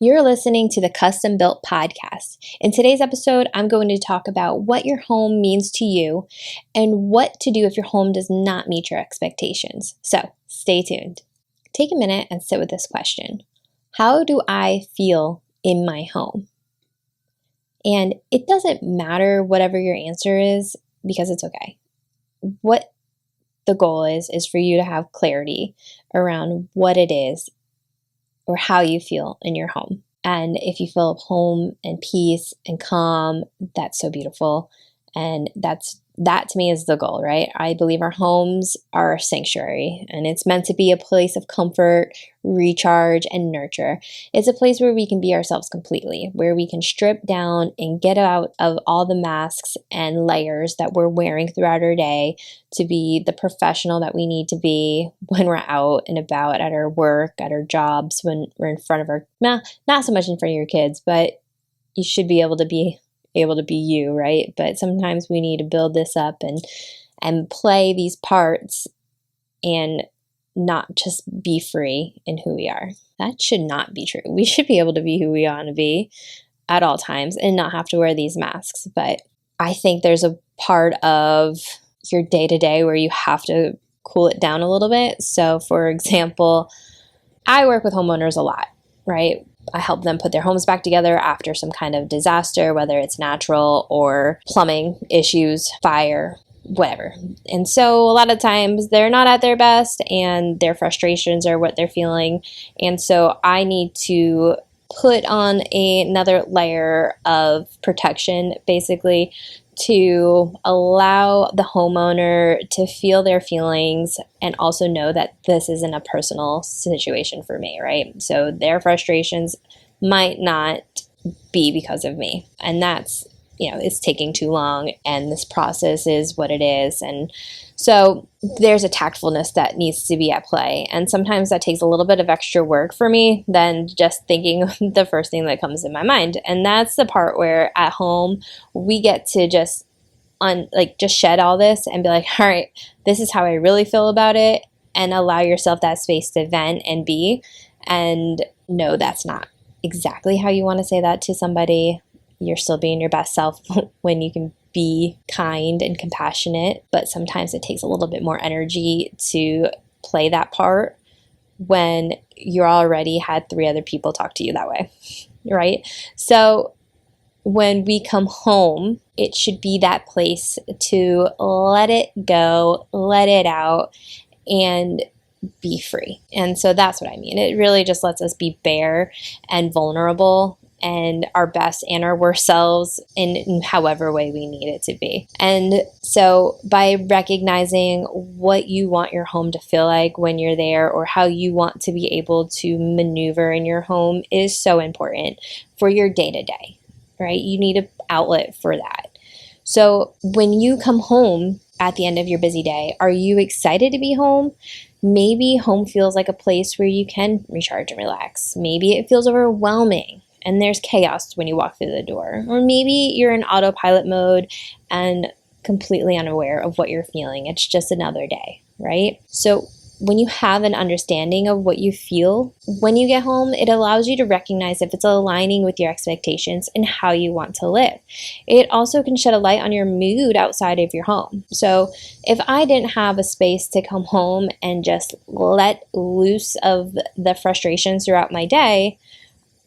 You're listening to the Custom Built Podcast. In today's episode, I'm going to talk about what your home means to you and what to do if your home does not meet your expectations. So stay tuned. Take a minute and sit with this question. How do I feel in my home? And it doesn't matter whatever your answer is because it's okay. What the goal is for you to have clarity around what it is or how you feel in your home. And if you feel home and peace and calm, that's so beautiful. And that to me is the goal, right? I believe our homes are a sanctuary, and it's meant to be a place of comfort, recharge, and nurture. It's a place where we can be ourselves completely, where we can strip down and get out of all the masks and layers that we're wearing throughout our day to be the professional that we need to be when we're out and about at our work, at our jobs, when we're in front of our, not so much in front of your kids, but you should be able to be you, right? But sometimes we need to build this up and play these parts and not just be free in who we are. That should not be true. We should be able to be who we want to be at all times and not have to wear these masks. But I think there's a part of your day-to-day where you have to cool it down a little bit. So for example, I work with homeowners a lot, right? I help them put their homes back together after some kind of disaster, whether it's natural or plumbing issues, fire, whatever. And so a lot of times they're not at their best and their frustrations are what they're feeling. And so I need to put on another layer of protection, basically, to allow the homeowner to feel their feelings and also know that this isn't a personal situation for me, right? So their frustrations might not be because of me. And that's, it's taking too long and this process is what it is. And so there's a tactfulness that needs to be at play. And sometimes that takes a little bit of extra work for me than just thinking the first thing that comes in my mind. And that's the part where at home, we get to just shed all this and be like, all right, this is how I really feel about it, and allow yourself that space to vent and be. And no, that's not exactly how you want to say that to somebody. You're still being your best self when you can be kind and compassionate, but sometimes it takes a little bit more energy to play that part when you already had 3 other people talk to you that way, right? So when we come home, it should be that place to let it go, let it out, and be free. And so that's what I mean. It really just lets us be bare and vulnerable and our best and our worst selves in however way we need it to be. And so by recognizing what you want your home to feel like when you're there, or how you want to be able to maneuver in your home, is so important for your day-to-day, right? You need an outlet for that. So when you come home at the end of your busy day, are you excited to be home? Maybe home feels like a place where you can recharge and relax. Maybe it feels overwhelming and there's chaos when you walk through the door. Or maybe you're in autopilot mode and completely unaware of what you're feeling. It's just another day, right? So when you have an understanding of what you feel when you get home, it allows you to recognize if it's aligning with your expectations and how you want to live. It also can shed a light on your mood outside of your home. So if I didn't have a space to come home and just let loose of the frustrations throughout my day,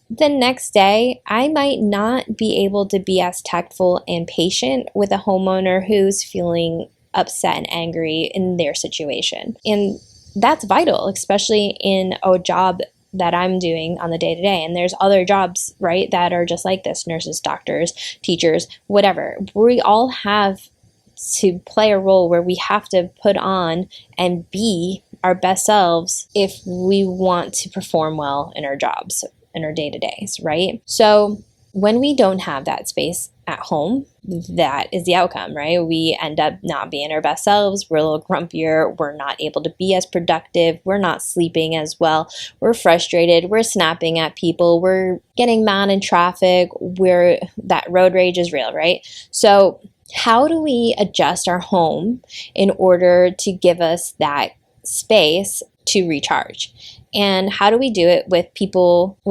the next day, I might not be able to be as tactful and patient with a homeowner who's feeling upset and angry in their situation. And that's vital, especially in a job that I'm doing on the day-to-day. And there's other jobs, right, that are just like this: nurses, doctors, teachers, whatever. We all have to play a role where we have to put on and be our best selves if we want to perform well in our jobs, in our day-to-days, right? So when we don't have that space at home, that is the outcome, right? We end up not being our best selves. We're a little grumpier. We're not able to be as productive. We're not sleeping as well. We're frustrated. We're snapping at people. We're getting mad in traffic. That road rage is real, right? So how do we adjust our home in order to give us that space to recharge. And how do we do it with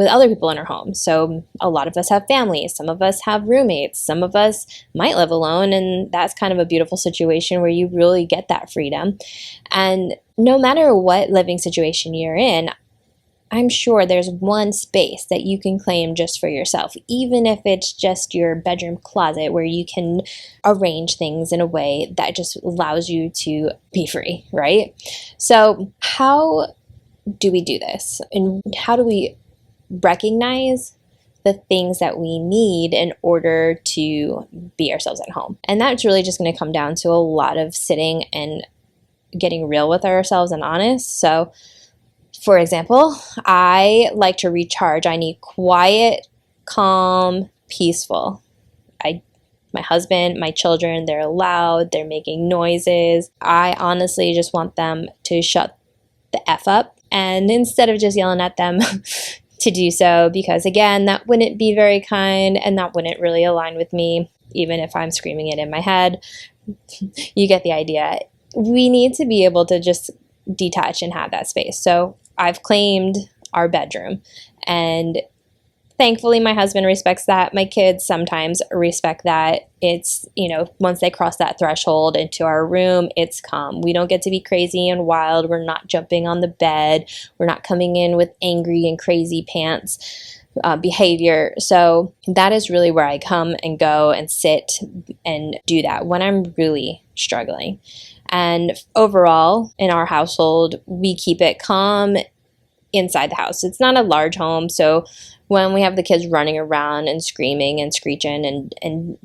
other people in our home? So a lot of us have families, some of us have roommates, some of us might live alone, and that's kind of a beautiful situation where you really get that freedom. And no matter what living situation you're in, I'm sure there's one space that you can claim just for yourself, even if it's just your bedroom closet where you can arrange things in a way that just allows you to be free, right? So how do we do this? And how do we recognize the things that we need in order to be ourselves at home? And that's really just going to come down to a lot of sitting and getting real with ourselves and honest. So, for example, I like to recharge. I need quiet, calm, peaceful. My husband, my children, they're loud, they're making noises. I honestly just want them to shut the F up. And instead of just yelling at them to do so, because again, that wouldn't be very kind and that wouldn't really align with me, even if I'm screaming it in my head. You get the idea. We need to be able to just detach and have that space. So I've claimed our bedroom, and thankfully my husband respects that. My kids sometimes respect that. It's, once they cross that threshold into our room, it's calm. We don't get to be crazy and wild. We're not jumping on the bed. We're not coming in with angry and crazy pants behavior. So that is really where I come and go and sit and do that when I'm really struggling. And overall, in our household, we keep it calm inside the house. It's not a large home, so when we have the kids running around and screaming and screeching and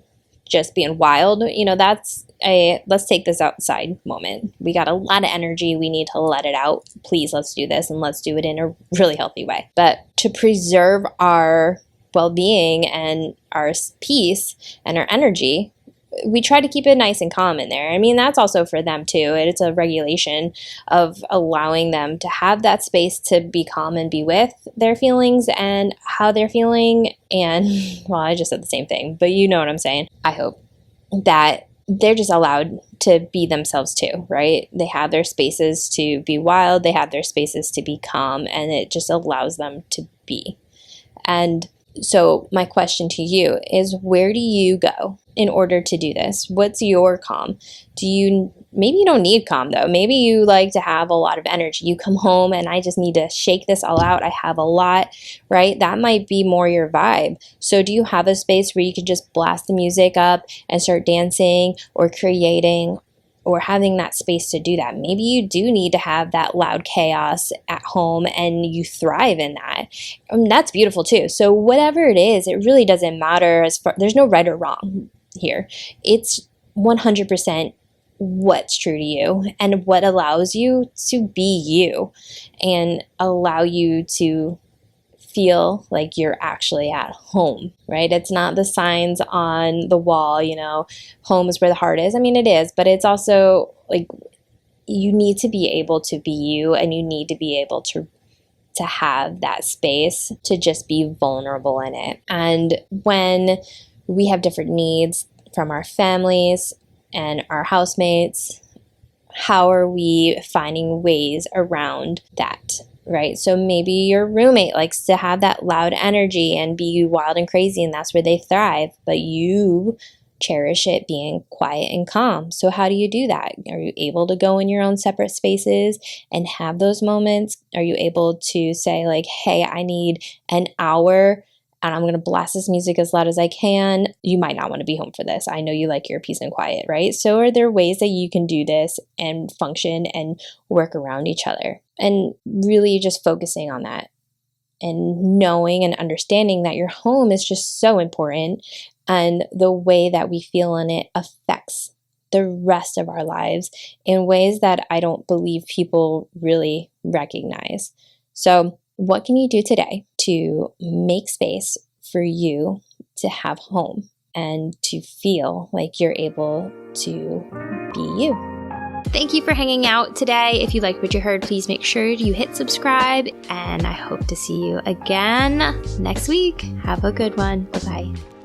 just being wild, that's a let's take this outside moment. We got a lot of energy. We need to let it out. Please, let's do this, and let's do it in a really healthy way. But to preserve our well-being and our peace and our energy, we try to keep it nice and calm in there. I mean, that's also for them too. It's a regulation of allowing them to have that space to be calm and be with their feelings and how they're feeling. And, well, I just said the same thing, but you know what I'm saying. I hope that they're just allowed to be themselves too, right? They have their spaces to be wild. They have their spaces to be calm, and it just allows them to be. And so my question to you is, where do you go in order to do this? What's your calm? Maybe you don't need calm though. Maybe you like to have a lot of energy. You come home and I just need to shake this all out. I have a lot, right? That might be more your vibe. So do you have a space where you can just blast the music up and start dancing or creating or having that space to do that? Maybe you do need to have that loud chaos at home and you thrive in that. That's beautiful too. So whatever it is, it really doesn't matter there's no right or wrong here. It's 100% what's true to you and what allows you to be you and allow you to feel like you're actually at home, right? It's not the signs on the wall, home is where the heart is. I mean, it is, but it's also like you need to be able to be you, and you need to be able to have that space to just be vulnerable in it. And when we have different needs from our families and our housemates, how are we finding ways around that? Right? So maybe your roommate likes to have that loud energy and be wild and crazy, and that's where they thrive, but you cherish it being quiet and calm. So how do you do that? Are you able to go in your own separate spaces and have those moments? Are you able to say like, hey, I need an hour and I'm going to blast this music as loud as I can? You might not want to be home for this. I know you like your peace and quiet, right? So are there ways that you can do this and function and work around each other? And really just focusing on that and knowing and understanding that your home is just so important, and the way that we feel in it affects the rest of our lives in ways that I don't believe people really recognize. So what can you do today to make space for you to have home and to feel like you're able to be you? Thank you for hanging out today. If you liked what you heard, please make sure you hit subscribe, and I hope to see you again next week. Have a good one. Bye-bye.